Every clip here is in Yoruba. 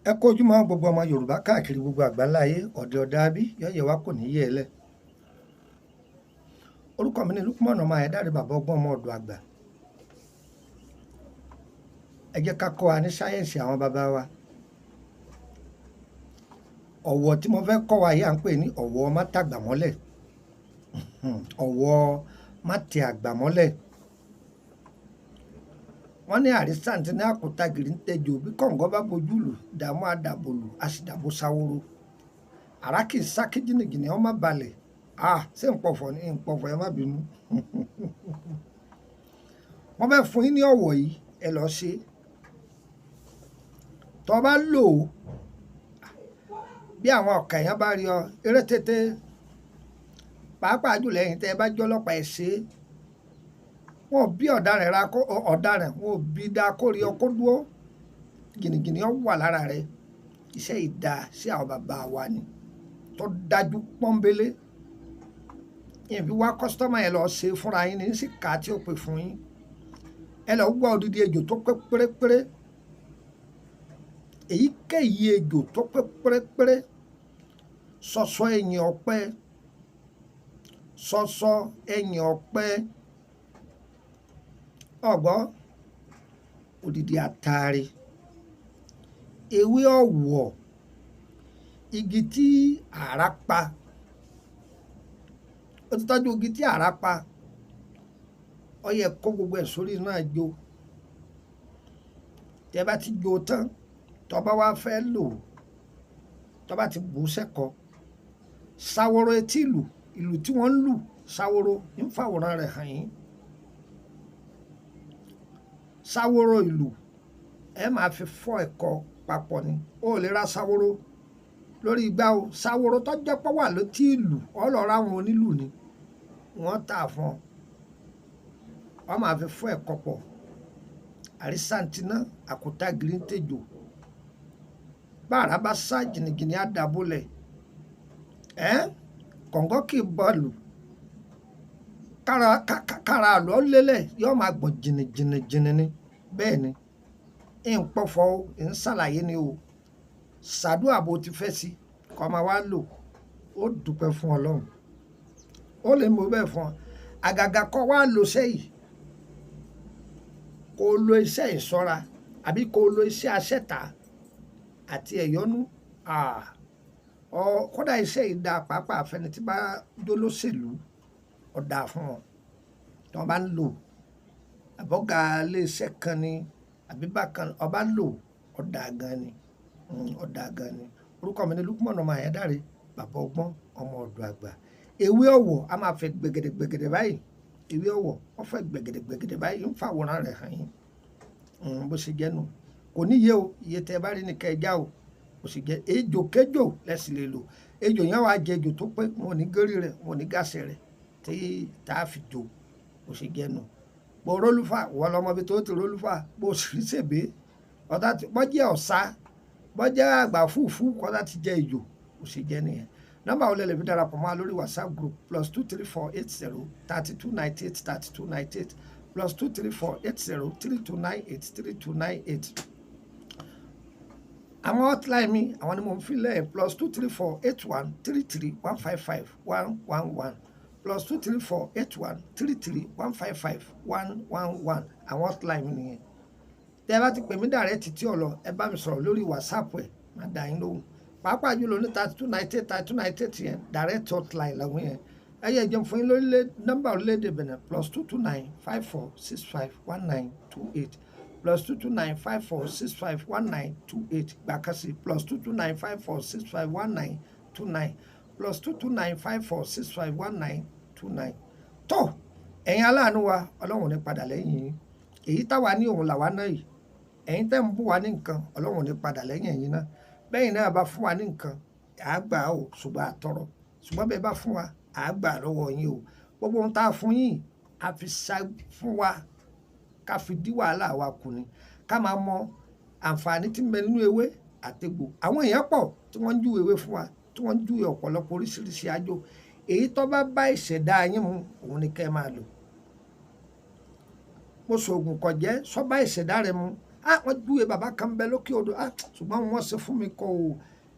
Ẹ kú ojúmọ́ gbogbo ọmọ Yorùbá káàkiri gbogbo àgbáláyé ọ̀dẹ̀ ọ̀dàbí yọ̀yẹ̀ wa kò ní yẹ̀ ẹ́ lẹ̀. Orúkọ mi ni Lukman ọmọ Ayédáre bàbá ọgbọ́n ọmọ ọ̀dọ̀ àgbà. Ẹ jẹ́ ká kọ́ wa ní sáyẹ́ǹsì àwọn bàbá wa. Ọ̀wọ̀ tí mo fẹ́ kọ́ wa yìí à ń pè ní ọ̀wọ̀ má tàgbà mọ́lẹ̀. Ọ̀wọ̀ má tẹ àgbà mọ́lẹ̀. Wọ́n ní àrísàǹtì ní àkútà gìrì ń tẹjọ bí kọ̀ǹgọ́ bá bojú lù dààmú àdàbòlù a sì dàbò sáwóró. Àrá kì í sá kí jìnnìjìnnì ọ má balẹ̀. Ṣé ń pọ̀fọ̀ ní ìpọ̀fọ̀ ẹ má bínú. Wọ́n fẹ́ fún yín ní ọ̀wọ̀ yìí ẹ lọ ṣe. Tọ́ bá lò ó bí àwọn ọ̀kà èèyàn bá rí ọ eré tètè pàápàá jùlọ ẹ̀yin tẹ́ ẹ bá jọ́ ọlọ́pàá ẹ̀ ṣe é. Wọn ò bí ọ̀daràn ra kó ọ̀daràn wọn ò bí dá kó rí ọ kó dúró gìnìgìnì ọ wà lára rẹ. Iṣẹ́ ìdá sí àwọn bàbá wa ni tó dájú pọ́nbélé. Ìbí wá kọ́sítọ́mà ẹ lọ ṣe fúnra yín ní sí ká tí ó pè fún yín. Ẹ lọ gbọ́ odidi ejò tó pé pérépéré. Èyíkéyìí ejò tó pé pérépéré. Ṣọ̀ṣọ̀ ẹ̀yìn ọ̀pẹ. Ṣọ̀ṣọ̀ ẹ̀yìn ọ̀pẹ. Ọ̀gbọ́ odidi àtàrí. Ewé ọ̀wọ̀. Igi tí àrá pa. Ó ti tọ́jú igi tí àrá pa. Ó yẹ kó gbogbo ẹ̀ sórí náà jó. Tẹ́ bá ti jó tán tọ́ bá wá fẹ́ lò tọ́ bá ti bù sẹ́kọ̀. Sáwóró etí ìlù tí wọ́n ń lù sáwóró ń fàwòrán rẹ̀ hàn yín. Sáwóró ìlù ẹ máa fi fọ́ ẹ̀kọ papọ̀ ni. Ó lè ra sáwóró lórí igbá o. Sáwóró tó jẹ́ pọ́ wà létí ìlù ọlọ́ra àwọn onílù ni wọ́n tà fún ọ. Wọ́n máa fi fọ́ ẹ̀kọ pọ̀. Àrísàǹtì náà àkútà gìrì ń tẹjọ. Báàrá bá sá jìnnìjìnnì á dàbólẹ̀. Kọ̀ǹgọ́ kì í bọ́ọ̀lù. Kára àlọ́ lélẹ̀ yóò máa gbọ̀n jìnnìjìnnì ni. Bẹ́ẹ̀ ni ń pọ̀fọ̀ o ń ṣàlàyé ni o. Ṣàdúrà bó ti fẹ́ sí kọ́ máa wá lò ó dúpẹ́ fún Ọlọ́run. Ó lè mọ bẹ́ẹ̀ fún ọ. Àgàgà kọ́ wá lò sẹ́yìn. Kó lo iṣẹ́ ìṣọ́ra àbí kó lo iṣẹ́ aṣẹ́ta àti ẹ̀yọ́nú. Kódà iṣẹ́ ìdá pàápàá fẹ́ni tí bá jólóṣèlú ọ̀dà fún ọ. Tí wọ́n bá ń lò àbọ̀gà ilé iṣẹ́ kan ni àbí bákan ọba lò ọ̀dà gan ni. Ọ̀dà gan ni. Orúkọ mi ni Lukman ọmọ Ayédáre bàbá ọgbọ́n ọmọ ọ̀dọ̀ àgbà. Ewé ọ̀wọ̀ a máa fẹ́ gbẹ̀gẹ̀dẹ̀ báyìí. Ewé ọ̀wọ̀ wọ́n fẹ́ gbẹ̀gẹ̀dẹ̀ báyìí ń fàwòrán rẹ̀ hàn yín. Bó ṣe jẹ́ nu kò níye o iye tẹ́ bá rí ní kẹjá o. Bó ṣe jẹ́ ejò kéjò lẹ́sìn lè lò. Ejò yẹn wàá jẹ ejò tó pé wọn ò ní gérí rẹ̀ wọn ò ní gáàsì rẹ̀ tí tá a fi jò. Bó ṣe jẹ́ nu. Bó rólúfà wọ́n lọ́mọ bí tó ti rólúfà bó sì ṣèbé ọ̀dà tí bọ́jẹ́ ọ̀sá bọ́jẹ́ àgbà fúfú kọ́dà ti jẹ́ ejò. Bó ṣe jẹ́ nìyẹn. Nọ́mbà wo lẹ lè fi darapọ̀ mọ́ lórí WhatsApp group +23480 3298 3298 +23480 3298 3298. Àwọn hotline mi àwọn ni mo ń fi lẹ̀ +23481 33 155 111 +23481 33 155 111. Àwọn hotline mi nìyẹn. Tẹ́ ẹ bá ti pè mí dàrẹ́tì tí ò lọ ẹ bá mi sọ̀rọ̀ lórí WhatsApp ẹ̀ má dá yín lóhùn. Pàápàá jùlọ ní 3298 3298 yẹn direct hotline làwọn yẹn. Ẹ yẹ jẹun fún yín lórí nọ́mbà orílẹ̀-èdè Benin +229 54 65 1928 +229 54 65 1928 gbàkásì +229 54 65 1929 +229 54 65 1929. Tó ẹ̀yin aláàánú wa Ọlọ́run ní padà lẹ́yìn yín. Èyí táwa ní òun làwa náà yìí. Ẹ̀yin tẹ́ ń bù wá ní nǹkan Ọlọ́run ní padà lẹ́yìn ẹ̀yin náà. Bẹ́yìn náà bá fún wa ní nǹkan àgbà o ṣùgbọ́n àtọrọ ṣùgbọ́n bẹ́ẹ̀ bá fún wa àgbà lọ́wọ́ yín o. Gbogbo ohun tá a fún yín a fi ṣá fún wa ká fi dí wàhálà wa kù ni. Ká máa mọ àǹfààní tí ń bẹ nínú ewé àtegbò. Àwọn èèyàn pọ̀ tí wọ́n ń júwe ewé fún wa tí wọ́n ń júwe ọ̀pọ̀lọpọ̀ oríṣiríṣi àjò. Èyí tó bá ìṣẹ̀dá yín mu òun ni kẹ́ ẹ máa lò. Mo ṣoògùn kọ̀jẹ́ sọ́bà ìṣẹ̀dá rẹ̀ mu wọ́n júwe bàbá kan bẹ lókè odò ṣùgbọ́n wọ́n ṣe fún mi kọ́ o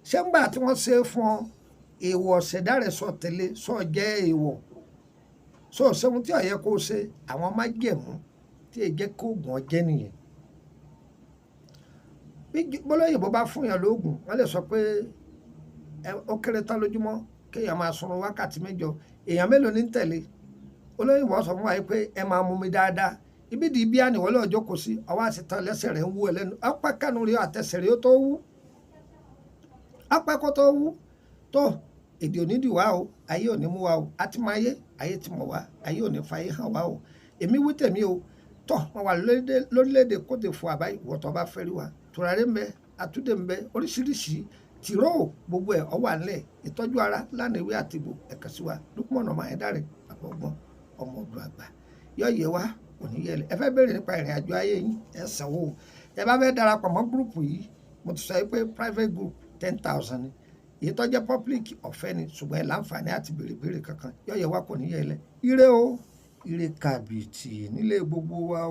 ṣé ń gbà tí wọ́n ṣe fún ọ èèwọ̀ ṣẹ̀dá rẹ̀ sọ tẹ̀lé sọ jẹ́ èèwọ̀ sọ ṣẹ́gun tí ọ̀yẹ́ kó ṣe àwọn májẹ̀mú tí èyí jẹ́ kó oògùn ọjẹ́ nìyẹn bí bọ́lọ́yìnbó bá fún yàn lóògùn wọ́n lè sọ pé ó kéré tán lójúmọ́ kéèyàn máa sunrun wákàtí 8 èèyàn mélòó ní tẹ̀lé olóyìnbó sọ fún wa pé ẹ máa mú mi dáadáa ibi di ibi àníwọlé ọjọ́ kò sí ọwọ́ àṣetán lẹ́sẹ̀ rẹ̀ ń wú ẹ lẹ́nu apá kánú rí àtẹsẹ̀ rẹ̀ ó tó wú apá kó tó wú tó èdè òní dì wá o ayé òní mú wa o àti máa ayé ti mọ̀ wá ayé òní fa ayé hàn wá o èmi wí tèmi o tó wọn wà lórílẹ̀‐èdè Côte d'Ivoire àbáyé ìwọ̀tọ̀ bá fẹ́ rí wa tùràrí ń bẹ àtúndé ń bẹ oríṣiríṣi tìró gbogbo ẹ̀ ọwà ńlẹ̀ ìtọ́jú ara lánàá ìwé àtìgbò ẹ̀ka sí wa Lukman ọmọ Ayédáre bàbá ọgbọ́n ọmọ ọdún àgbà yọ̀ọ̀yẹ̀ wa òní yẹlẹ̀ ẹ fẹ́ béèrè nípa ìrìn àjò ayé yín ẹ sanwó ẹ bá fẹ́ darapọ̀ mọ́ gúrùpù yìí mo ti sọ pé private group 10,000 ni èyí tó jẹ́ public ọ̀fẹ́ ni ṣùgbọ́n ẹ láǹfààní àti béèrè kankan yọ̀ọ̀yẹ̀ wa kò ní yẹlẹ̀ ire o ire kàbìtì nílé gbogbo wa o.